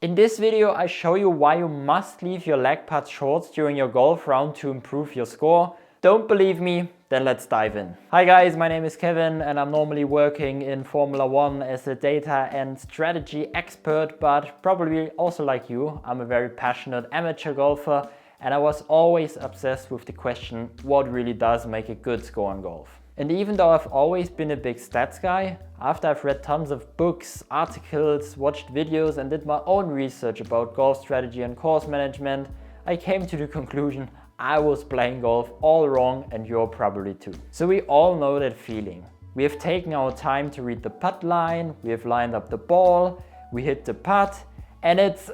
In this video, I show you why you must leave your leg putts short during your golf round to improve your score. Don't believe me? Then let's dive in. Hi guys, my name is Kevin and I'm normally working in Formula 1 as a data and strategy expert, but probably also like you, I'm a very passionate amateur golfer and I was always obsessed with the question, what really does make a good score in golf? And even though I've always been a big stats guy, after I've read tons of books, articles, watched videos and did my own research about golf strategy and course management, I came to the conclusion I was playing golf all wrong and you're probably too. So we all know that feeling. We have taken our time to read the putt line, we have lined up the ball, we hit the putt and it's,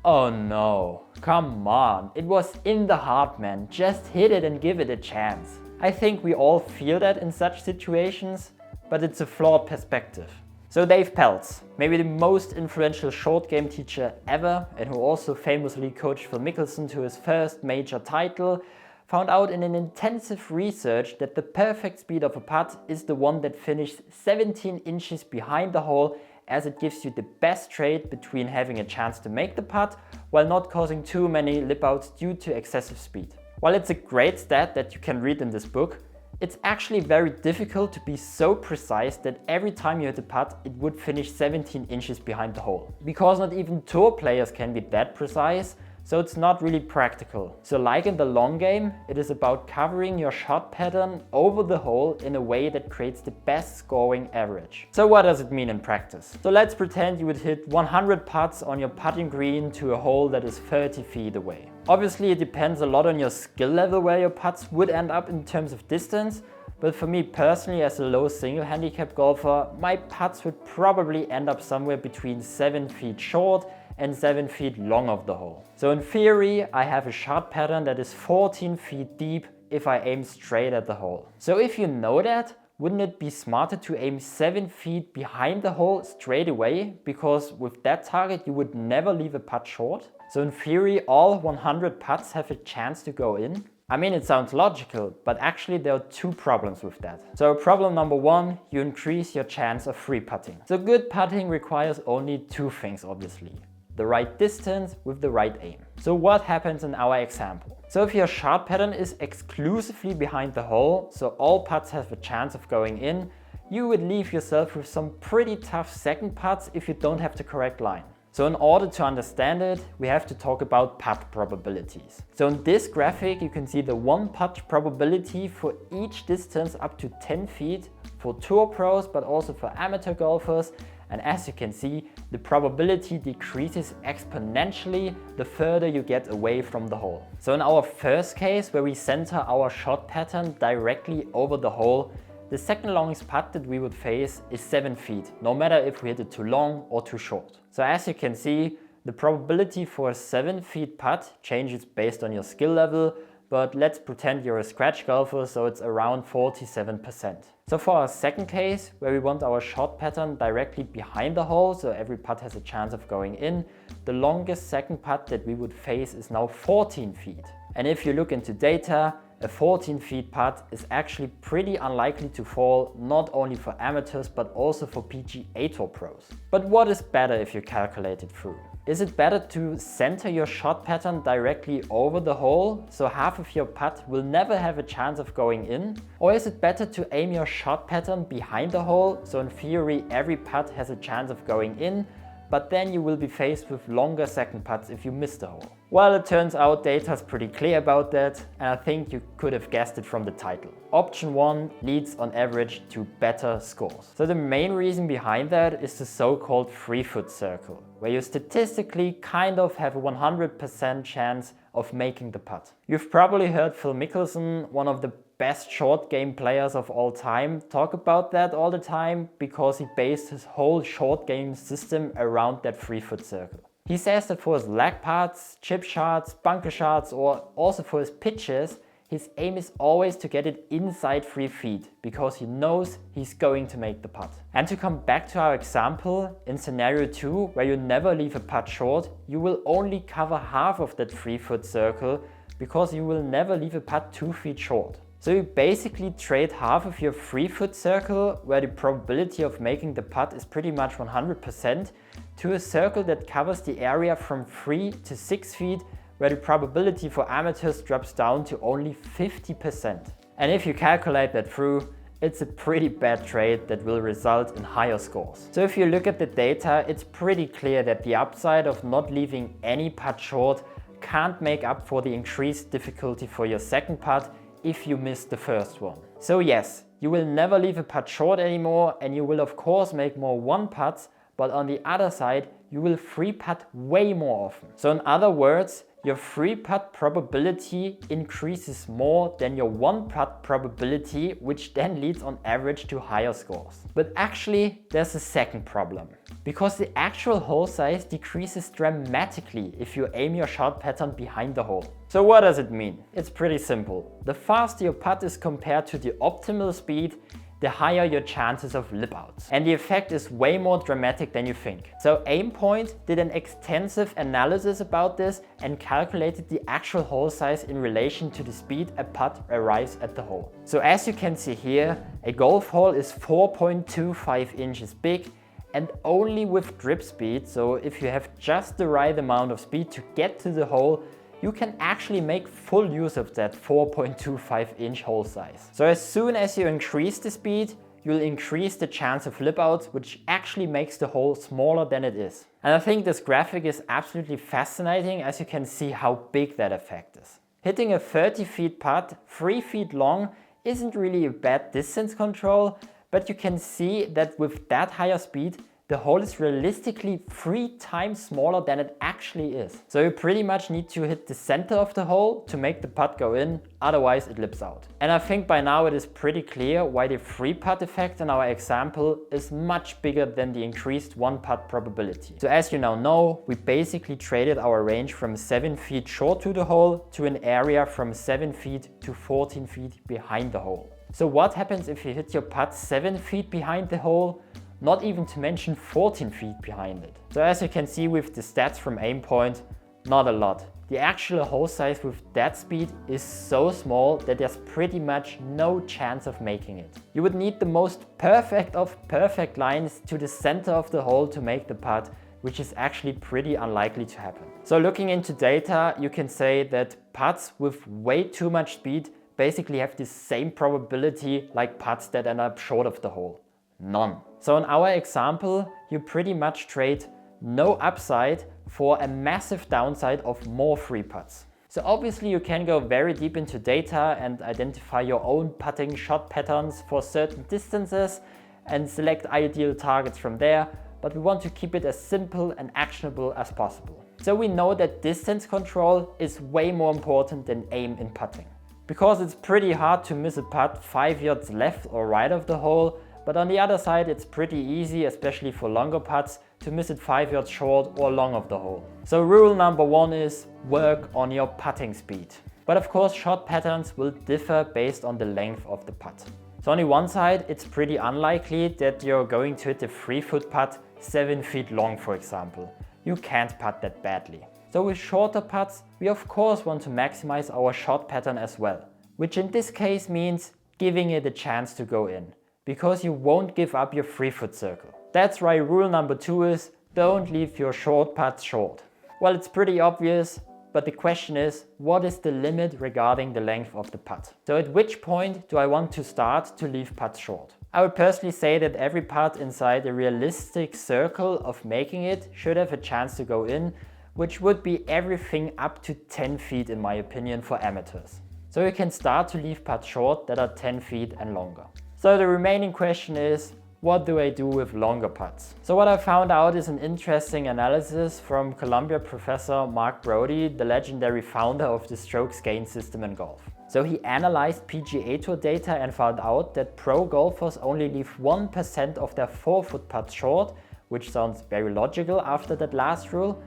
oh no, come on, it was in the heart, man, just hit it and give it a chance. I think we all feel that in such situations, but it's a flawed perspective. So Dave Peltz, maybe the most influential short game teacher ever and who also famously coached Phil Mickelson to his first major title, found out in an intensive research that the perfect speed of a putt is the one that finishes 17 inches behind the hole, as it gives you the best trade between having a chance to make the putt while not causing too many lip outs due to excessive speed. While it's a great stat that you can read in this book, it's actually very difficult to be so precise that every time you hit a putt, it would finish 17 inches behind the hole. Because not even tour players can be that precise, so it's not really practical. So like in the long game, it is about covering your shot pattern over the hole in a way that creates the best scoring average. So what does it mean in practice? So let's pretend you would hit 100 putts on your putting green to a hole that is 30 feet away. Obviously it depends a lot on your skill level where your putts would end up in terms of distance, but for me personally as a low single handicap golfer, my putts would probably end up somewhere between 7 feet short and 7 feet long of the hole. So in theory, I have a shot pattern that is 14 feet deep if I aim straight at the hole. So if you know that, wouldn't it be smarter to aim 7 feet behind the hole straight away? Because with that target, you would never leave a putt short. So in theory, all 100 putts have a chance to go in. I mean, it sounds logical, but actually there are two problems with that. So problem number one, you increase your chance of free putting. So good putting requires only two things, obviously. The right distance with the right aim. So what happens in our example? So if your shot pattern is exclusively behind the hole, so all putts have a chance of going in, you would leave yourself with some pretty tough second putts if you don't have the correct line. So in order to understand it, we have to talk about putt probabilities. So in this graphic, you can see the one putt probability for each distance up to 10 feet for tour pros, but also for amateur golfers. And as you can see, the probability decreases exponentially the further you get away from the hole. So in our first case, where we center our shot pattern directly over the hole, the second longest putt that we would face is 7 feet, no matter if we hit it too long or too short. So as you can see, the probability for a 7 feet putt changes based on your skill level, but let's pretend you're a scratch golfer, so it's around 47%. So for our second case, where we want our shot pattern directly behind the hole, so every putt has a chance of going in, the longest second putt that we would face is now 14 feet. And if you look into data, a 14 feet putt is actually pretty unlikely to fall, not only for amateurs but also for PGA Tour pros. But what is better if you calculate it through? Is it better to center your shot pattern directly over the hole, so half of your putt will never have a chance of going in? Or is it better to aim your shot pattern behind the hole, so in theory every putt has a chance of going in, but then you will be faced with longer second putts if you miss the hole? Well, it turns out data's pretty clear about that, and I think you could have guessed it from the title. Option 1 leads on average to better scores. So the main reason behind that is the so-called 3-foot circle, where you statistically kind of have a 100% chance of making the putt. You've probably heard Phil Mickelson, one of the best short game players of all time, talk about that all the time because he based his whole short game system around that 3-foot circle. He says that for his lag putts, chip shots, bunker shots, or also for his pitches, his aim is always to get it inside 3 feet because he knows he's going to make the putt. And to come back to our example, in scenario 2, where you never leave a putt short, you will only cover half of that 3-foot circle because you will never leave a putt 2 feet short. So you basically trade half of your 3-foot circle, where the probability of making the putt is pretty much 100%, to a circle that covers the area from 3 to 6 feet, where the probability for amateurs drops down to only 50%. And if you calculate that through, it's a pretty bad trade that will result in higher scores. So if you look at the data, it's pretty clear that the upside of not leaving any putt short can't make up for the increased difficulty for your second putt if you miss the first one. So yes, you will never leave a putt short anymore, and you will of course make more one putts, but on the other side, you will free putt way more often. So in other words, your free putt probability increases more than your one putt probability, which then leads on average to higher scores. But actually, there's a second problem, because the actual hole size decreases dramatically if you aim your shot pattern behind the hole. So what does it mean? It's pretty simple. The faster your putt is compared to the optimal speed, the higher your chances of lip outs. And the effect is way more dramatic than you think. So Aimpoint did an extensive analysis about this and calculated the actual hole size in relation to the speed a putt arrives at the hole. So as you can see here, a golf hole is 4.25 inches big, and only with drip speed, so if you have just the right amount of speed to get to the hole, you can actually make full use of that 4.25 inch hole size. So as soon as you increase the speed, you'll increase the chance of lip outs, which actually makes the hole smaller than it is. And I think this graphic is absolutely fascinating, as you can see how big that effect is. Hitting a 30 feet putt 3 feet long isn't really a bad distance control, but you can see that with that higher speed, the hole is realistically 3 times smaller than it actually is. So you pretty much need to hit the center of the hole to make the putt go in, otherwise it lips out. And I think by now it is pretty clear why the free putt effect in our example is much bigger than the increased one putt probability. So as you now know, we basically traded our range from 7 feet short to the hole to an area from 7 feet to 14 feet behind the hole. So what happens if you hit your putt 7 feet behind the hole? Not even to mention 14 feet behind it. So as you can see with the stats from Aimpoint, not a lot. The actual hole size with that speed is so small that there's pretty much no chance of making it. You would need the most perfect of perfect lines to the center of the hole to make the putt, which is actually pretty unlikely to happen. So looking into data, you can say that putts with way too much speed basically have the same probability like putts that end up short of the hole. None. So in our example, you pretty much trade no upside for a massive downside of more free putts. So obviously you can go very deep into data and identify your own putting shot patterns for certain distances and select ideal targets from there, but we want to keep it as simple and actionable as possible. So we know that distance control is way more important than aim in putting, because it's pretty hard to miss a putt 5 yards left or right of the hole. But on the other side, it's pretty easy, especially for longer putts, to miss it 5 yards short or long of the hole. So rule number 1 is work on your putting speed. But of course, shot patterns will differ based on the length of the putt. So on the one side, it's pretty unlikely that you're going to hit a 3-foot putt 7 feet long, for example. You can't putt that badly. So with shorter putts, we of course want to maximize our shot pattern as well, which in this case means giving it a chance to go in, because you won't give up your 3-foot circle. That's why rule number 2 is don't leave your short putts short. Well, it's pretty obvious, but the question is, what is the limit regarding the length of the putt? So at which point do I want to start to leave putts short? I would personally say that every putt inside a realistic circle of making it should have a chance to go in, which would be everything up to 10 feet in my opinion for amateurs. So you can start to leave putts short that are 10 feet and longer. So the remaining question is, what do I do with longer putts? So what I found out is an interesting analysis from Columbia professor Mark Brody, the legendary founder of the strokes gain system in golf. So he analyzed PGA Tour data and found out that pro golfers only leave 1% of their 4-foot putts short, which sounds very logical after that last rule,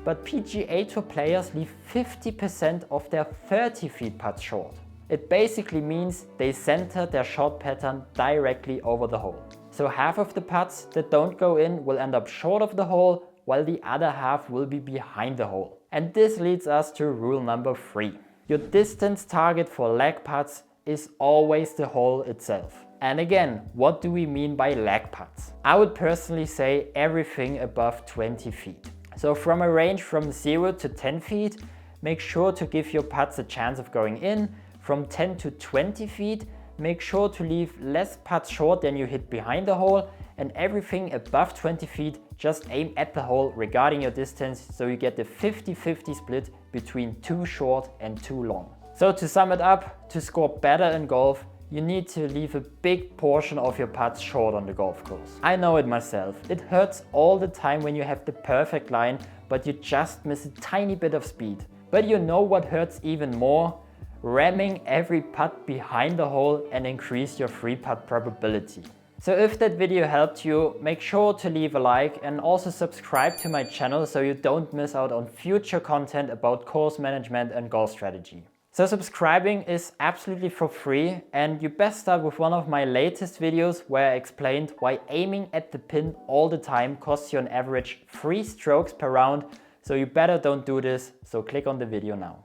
but PGA Tour players leave 50% of their 30 feet putts short. It basically means they center their shot pattern directly over the hole. So half of the putts that don't go in will end up short of the hole, while the other half will be behind the hole. And this leads us to rule number 3. Your distance target for lag putts is always the hole itself. And again, what do we mean by lag putts? I would personally say everything above 20 feet. So from a range from 0 to 10 feet, make sure to give your putts a chance of going in. From 10 to 20 feet, make sure to leave less putts short than you hit behind the hole, and everything above 20 feet, just aim at the hole regarding your distance so you get the 50-50 split between too short and too long. So to sum it up, to score better in golf, you need to leave a big portion of your putts short on the golf course. I know it myself. It hurts all the time when you have the perfect line, but you just miss a tiny bit of speed. But you know what hurts even more? Ramming every putt behind the hole and increase your free putt probability. So if that video helped you, make sure to leave a like and also subscribe to my channel so you don't miss out on future content about course management and golf strategy. So subscribing is absolutely for free, and you best start with one of my latest videos where I explained why aiming at the pin all the time costs you on average 3 strokes per round, so you better don't do this, so click on the video now.